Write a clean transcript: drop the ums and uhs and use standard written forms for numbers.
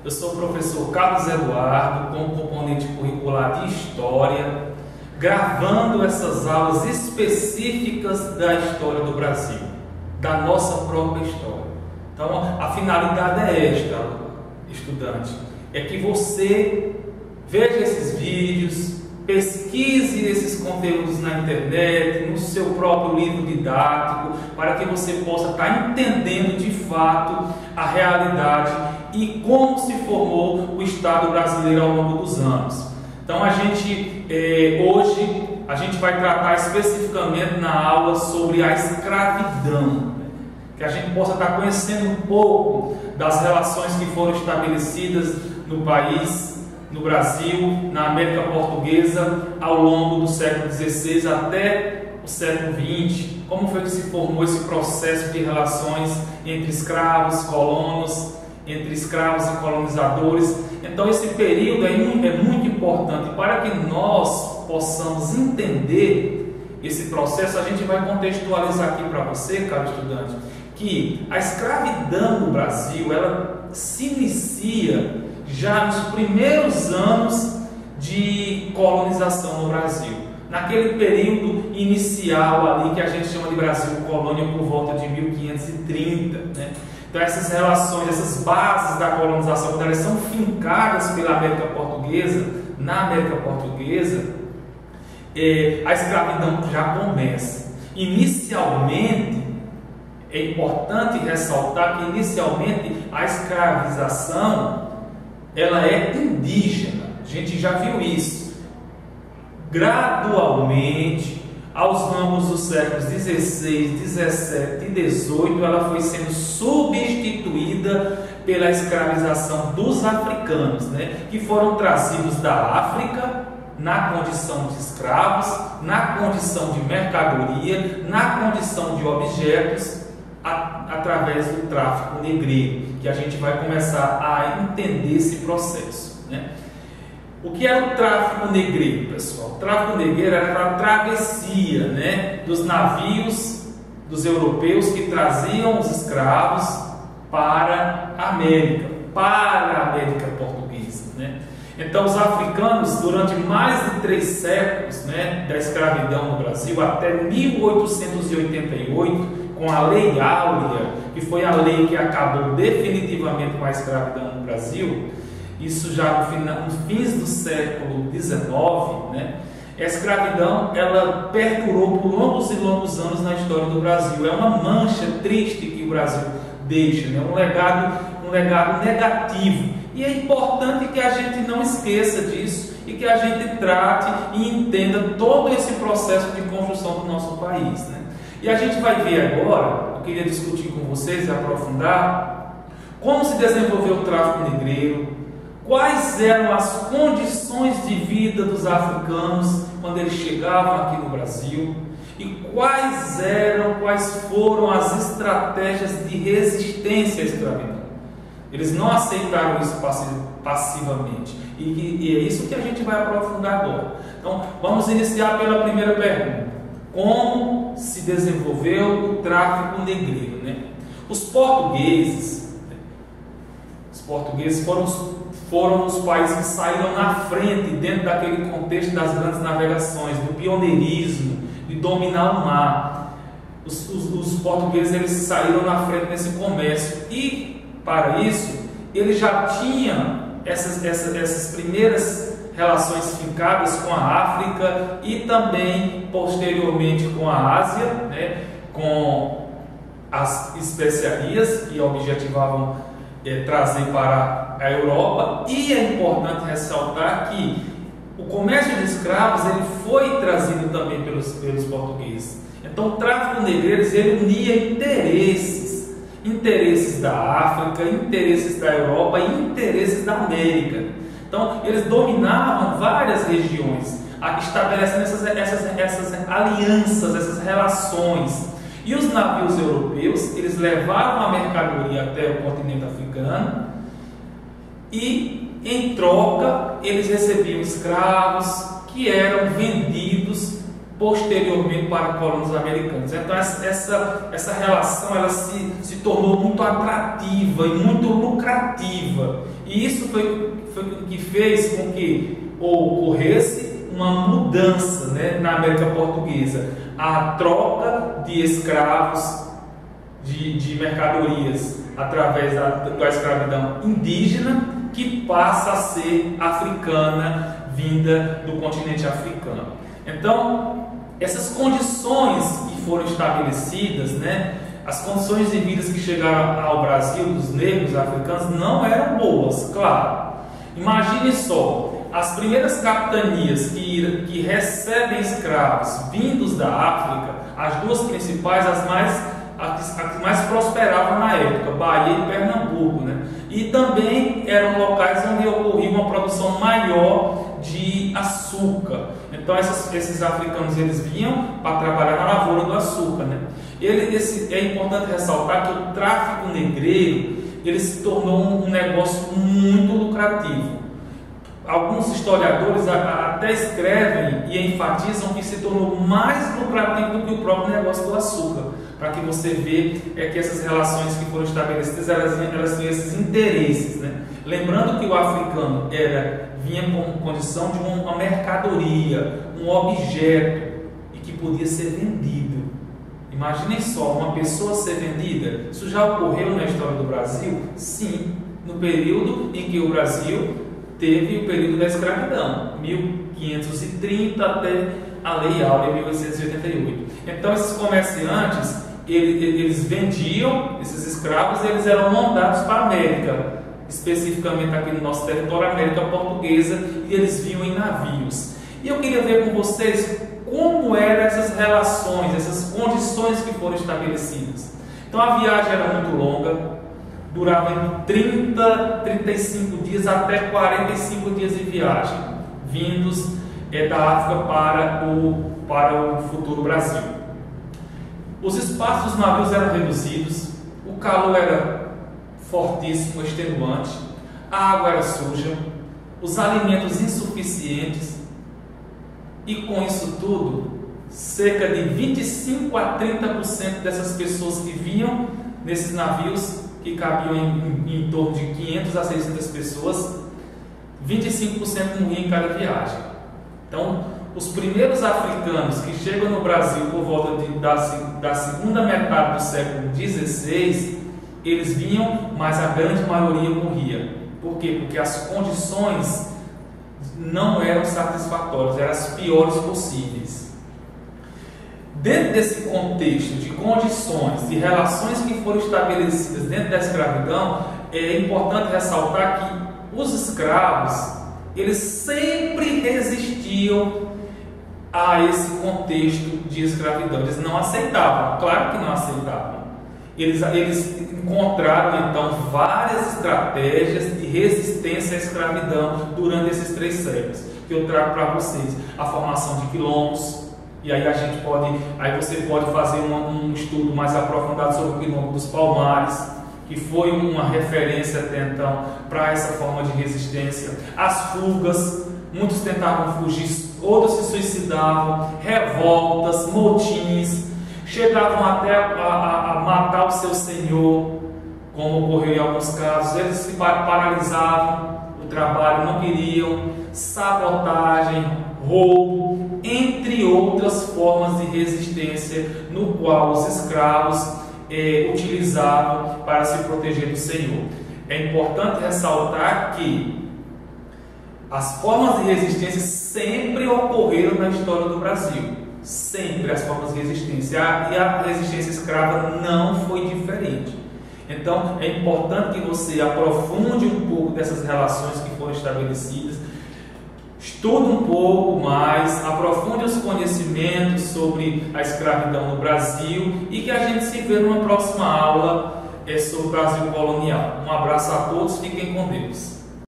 Eu sou o professor Carlos Eduardo, com componente curricular de História, gravando essas aulas específicas da história do Brasil, da nossa própria história. Então, a finalidade é esta, estudante, é que você veja esses vídeos, pesquise esses conteúdos na internet, no seu próprio livro didático, para que você possa estar entendendo de fato a realidade e como se formou o Estado brasileiro ao longo dos anos. Então, hoje a gente vai tratar especificamente na aula sobre a escravidão, que a gente possa estar conhecendo um pouco das relações que foram estabelecidas no país, no Brasil, na América Portuguesa, ao longo do século XVI até o século XX, como foi que se formou esse processo de relações entre escravos, colonos, entre escravos e colonizadores. Então esse período é muito importante. Para que nós possamos entender esse processo, a gente vai contextualizar aqui para você, caro estudante, que a escravidão no Brasil, ela se inicia já nos primeiros anos de colonização no Brasil, naquele período inicial ali que a gente chama de Brasil colônia por volta de 1530, né? Então essas relações, essas bases da colonização, quando elas são fincadas pela América Portuguesa, na América Portuguesa, a escravidão já começa. Inicialmente, é importante ressaltar que inicialmente a escravização ela é indígena, a gente já viu isso. Gradualmente, aos longos dos séculos XVI, XVII e XVIII, ela foi sendo substituída pela escravização dos africanos, né? Que foram trazidos da África na condição de escravos, na condição de mercadoria, na condição de objetos, através do tráfico negreiro, que a gente vai começar a entender esse processo, né? O que era o tráfico negreiro, pessoal? O tráfico negreiro era a travessia, né, dos navios dos europeus que traziam os escravos para a América Portuguesa, né? Então os africanos, durante mais de 3 séculos, né, da escravidão no Brasil, até 1888, com a Lei Áurea, que foi a lei que acabou definitivamente com a escravidão no Brasil, isso já no fins do século XIX, né? A escravidão ela perdurou por longos e longos anos na história do Brasil. É uma mancha triste que o Brasil deixa, né? Um legado negativo. E é importante que a gente não esqueça disso e que a gente trate e entenda todo esse processo de construção do nosso país, né? E a gente vai ver agora, eu queria discutir com vocês e aprofundar, como se desenvolveu o tráfico negreiro, quais eram as condições de vida dos africanos quando eles chegavam aqui no Brasil e quais foram as estratégias de resistência à escravidão. Eles não aceitaram isso passivamente e é isso que a gente vai aprofundar agora. Então, vamos iniciar pela primeira pergunta. Como se desenvolveu o tráfico negreiro, né? Os portugueses foram os países que saíram na frente dentro daquele contexto das grandes navegações, do pioneirismo, de dominar o mar. Os portugueses eles saíram na frente nesse comércio e, para isso, eles já tinham essas primeiras relações fincadas com a África e também posteriormente com a Ásia, né, com as especiarias que objetivavam trazer para a Europa. E é importante ressaltar que o comércio de escravos ele foi trazido também pelos portugueses. Então o tráfico negreiro ele unia interesses da África, interesses da Europa e interesses da América. Então, eles dominavam várias regiões, estabelecendo essas alianças, essas relações. E os navios europeus, eles levavam a mercadoria até o continente africano e, em troca, eles recebiam escravos que eram vendidos posteriormente para colônias americanas. Então essa relação ela se tornou muito atrativa e muito lucrativa, e isso foi o que fez com que ocorresse uma mudança, né, na América Portuguesa, a troca de escravos, de mercadorias através da escravidão indígena, que passa a ser africana, vinda do continente africano. Então, essas condições que foram estabelecidas, né, as condições de vida que chegaram ao Brasil dos negros africanos não eram boas, claro. Imagine só, as primeiras capitanias que recebem escravos vindos da África, as duas principais, as que mais prosperavam na época, Bahia e Pernambuco, né? E também eram locais onde ocorria uma produção maior de açúcar. Então esses africanos eles vinham para trabalhar na lavoura do açúcar, né? É importante ressaltar que o tráfico negreiro ele se tornou um negócio muito lucrativo. Alguns historiadores até escrevem e enfatizam que se tornou mais lucrativo do que o próprio negócio do açúcar, para que você veja que essas relações que foram estabelecidas elas têm esses interesses, né? Lembrando que o africano vinha com condição de uma mercadoria, um objeto, e que podia ser vendido. Imaginem só, uma pessoa ser vendida. Isso já ocorreu na história do Brasil? Sim, no período em que o Brasil teve o período da escravidão, 1530 até a Lei Áurea, 1888. Então esses comerciantes, eles vendiam esses escravos, eles eram mandados para a América, especificamente aqui no nosso território, América Portuguesa, e eles vinham em navios. E eu queria ver com vocês como eram essas relações, essas condições que foram estabelecidas. Então a viagem era muito longa, durava entre 30, 35 dias até 45 dias de viagem, vindos da África para o futuro Brasil. Os espaços dos navios eram reduzidos, o calor era fortíssimo, extenuante, a água era suja, os alimentos insuficientes, e com isso tudo, cerca de 25 a 30% dessas pessoas que vinham nesses navios, que cabiam em torno de 500 a 600 pessoas, 25% morriam em cada viagem. Então, os primeiros africanos que chegam no Brasil por volta da segunda metade do século XVI, eles vinham, mas a grande maioria morria. Por quê? Porque as condições não eram satisfatórias, eram as piores possíveis. Dentro desse contexto de condições, de relações que foram estabelecidas dentro da escravidão, é importante ressaltar que os escravos, eles sempre resistiam a esse contexto de escravidão. Eles não aceitavam, claro que não aceitavam. Eles encontraram então várias estratégias de resistência à escravidão durante esses 3 séculos, que eu trago para vocês. A formação de quilombos. E aí você pode fazer um estudo mais aprofundado sobre o quilombo dos Palmares, que foi uma referência até então para essa forma de resistência. As fugas, muitos tentavam fugir, outros se suicidavam, revoltas, motins, chegavam até a matar o seu senhor, como ocorreu em alguns casos. Eles se paralisavam o trabalho, não queriam, sabotagem, roubo, entre outras formas de resistência, no qual os escravos utilizavam para se proteger do Senhor. É importante ressaltar que as formas de resistência sempre ocorreram na história do Brasil. Sempre as formas de resistência. E a resistência escrava não foi diferente. Então é importante que você aprofunde um pouco dessas relações que foram estabelecidas, estude um pouco mais, aprofunde os conhecimentos sobre a escravidão no Brasil, e que a gente se vê numa próxima aula sobre o Brasil colonial. Um abraço a todos, fiquem com Deus.